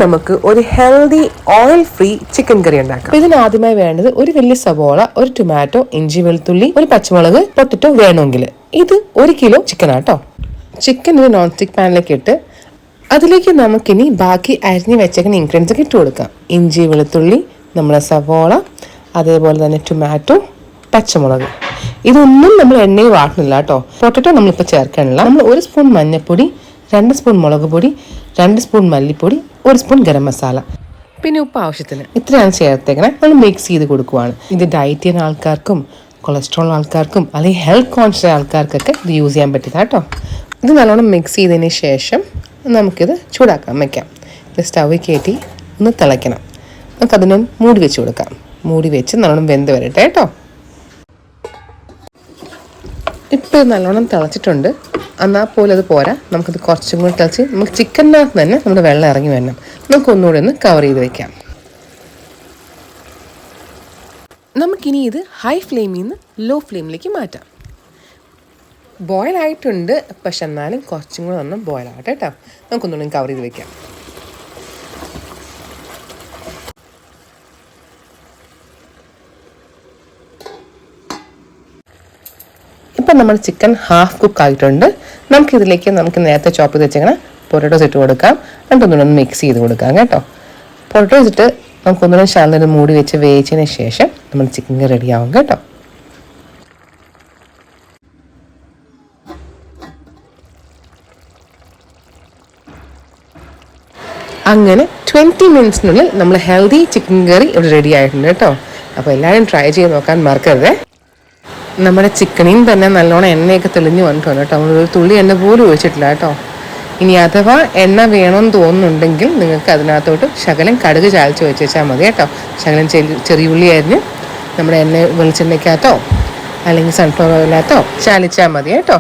നമുക്ക് ഒരു healthy oil free chicken കറി ഉണ്ടാക്കാം. ഇതിന് ആദ്യമായി വേണ്ടത് ഒരു വലിയ സവോള, ഒരു ടൊമാറ്റോ, ഇഞ്ചി, വെളുത്തുള്ളി, ഒരു പച്ചമുളക്, പൊട്ടറ്റോ വേണമെങ്കിൽ. ഇത് 1 കിലോ ചിക്കൻ ആട്ടോ. ചിക്കൻ ഒരു നോൺ സ്റ്റിക് പാനിലേക്ക് ഇട്ട് അതിലേക്ക് നമുക്കിനി ബാക്കി അരിഞ്ഞ് വെച്ചേക്കുന്ന ഇൻഗ്രീഡിയൻസ് ഒക്കെ ഇട്ട് കൊടുക്കാം. ഇഞ്ചി, വെളുത്തുള്ളി, നമ്മളെ സവോള, അതേപോലെ തന്നെ ടൊമാറ്റോ, പച്ചമുളക്. ഇതൊന്നും നമ്മൾ എണ്ണയിൽ വാട്ടുന്നില്ല കേട്ടോ. പൊട്ടറ്റോ നമ്മളിപ്പോൾ ചേർക്കാനില്ല. നമ്മൾ 1 സ്പൂൺ മഞ്ഞൾപ്പൊടി, 2 സ്പൂൺ മുളക് പൊടി, 2 സ്പൂൺ മല്ലിപ്പൊടി, 1 സ്പൂൺ ഗരം മസാല, പിന്നെ ഉപ്പ് ആവശ്യത്തിന്. ഇത്രയാണ് ചേർത്തേക്കണേ. നമ്മൾ മിക്സ് ചെയ്ത് കൊടുക്കുവാണ്. ഇത് ഡയറ്റ് ചെയ്യുന്ന ആൾക്കാർക്കും കൊളസ്ട്രോൾ ആൾക്കാർക്കും അല്ലെങ്കിൽ ഹെൽത്ത് കോൺഷ്യസ് ആൾക്കാർക്കൊക്കെ ഇത് യൂസ് ചെയ്യാൻ പറ്റില്ല കേട്ടോ. ഇത് നല്ലോണം മിക്സ് ചെയ്തതിന് ശേഷം നമുക്കിത് ചൂടാക്കാൻ വയ്ക്കാം. ഇത് സ്റ്റൗവിൽ കയറ്റി ഒന്ന് തിളയ്ക്കണം. നമുക്കതിന് മൂടി വെച്ച് കൊടുക്കാം. മൂടി വെച്ച് നല്ലോണം വെന്ത് വരട്ടെ കേട്ടോ. ഇപ്പോൾ നല്ലോണം തിളച്ചിട്ടുണ്ട്. എന്നാൽ പോലും അത് പോരാ. നമുക്കത് കുറച്ചും കൂടി തിളച്ച് നമുക്ക് ചിക്കനകത്ത് തന്നെ നമ്മുടെ വെള്ളം ഇറങ്ങി വരണം. നമുക്കൊന്നുകൂടി ഒന്ന് കവർ ചെയ്ത് വെക്കാം. നമുക്കിനി ഇത് ഹൈ ഫ്ലെയിമിൽ നിന്ന് ലോ ഫ്ലെയിമിലേക്ക് മാറ്റാം. ബോയിലായിട്ടുണ്ട്, പക്ഷെ എന്നാലും കുറച്ചും കൂടെ ഒന്ന് ബോയിലാവട്ടെ കേട്ടോ. നമുക്കൊന്നുകൂടി കവർ ചെയ്ത് വെക്കാം. ഇപ്പം നമ്മൾ ചിക്കൻ ഹാഫ് കുക്ക് ആയിട്ടുണ്ട്. നമുക്കിതിലേക്ക് നമുക്ക് നേരത്തെ ചോപ്പ് ചെയ്ത് വെച്ചിങ്ങനെ പൊട്ടറ്റോസ് ഇട്ട് കൊടുക്കാം. എന്നിട്ടൊന്നുകൂടെ മിക്സ് ചെയ്ത് കൊടുക്കാം കേട്ടോ. പൊട്ടറ്റോസ് ഇട്ട് നമുക്കൊന്നുകൂടെ ശാന്തം മൂടി വെച്ച് വേവിച്ചതിന് ശേഷം നമ്മൾ ചിക്കൻ റെഡി ആവും കേട്ടോ. അങ്ങനെ 20 മിനിറ്റ്സിനുള്ളിൽ നമ്മൾ ഹെൽത്തി ചിക്കൻ കറി ഇവിടെ റെഡി ആയിട്ടുണ്ട് കേട്ടോ. അപ്പോൾ എല്ലാവരും ട്രൈ ചെയ്ത് നോക്കാൻ മറക്കരുത്. നമ്മുടെ ചിക്കനിൽ തന്നെ നല്ലോണം എണ്ണയൊക്കെ തെളിഞ്ഞ് വന്നിട്ടുണ്ട് കേട്ടോ. നമ്മളൊരു തുള്ളി എണ്ണ പോലും ഒഴിച്ചിട്ടില്ല കേട്ടോ. ഇനി അഥവാ എണ്ണ വേണമെന്ന് തോന്നുന്നുണ്ടെങ്കിൽ നിങ്ങൾക്ക് അതിനകത്തോട്ട് ശകലം കടുക് ചാലിച്ച് വെച്ചാൽ മതി കേട്ടോ. ശകലം ചെറിയ ഉള്ളി അരിഞ്ഞ് നമ്മുടെ എണ്ണ വെളിച്ചെണ്ണയ്ക്കകത്തോ അല്ലെങ്കിൽ സൺഫ്ലവർ ഓയിലകത്തോ ചാലിച്ചാൽ മതി കേട്ടോ.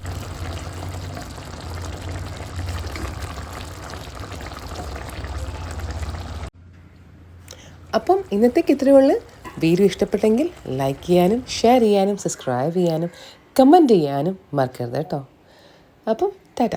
അപ്പം ഇന്നത്തേക്ക് ഇത്രയേ ഉള്ളൂ. വീഡിയോ ഇഷ്ടപ്പെട്ടെങ്കിൽ ലൈക്ക് ചെയ്യാനും ഷെയർ ചെയ്യാനും സബ്സ്ക്രൈബ് ചെയ്യാനും കമൻറ്റ് ചെയ്യാനും മറക്കരുത് കേട്ടോ. അപ്പം ടാറ്റ.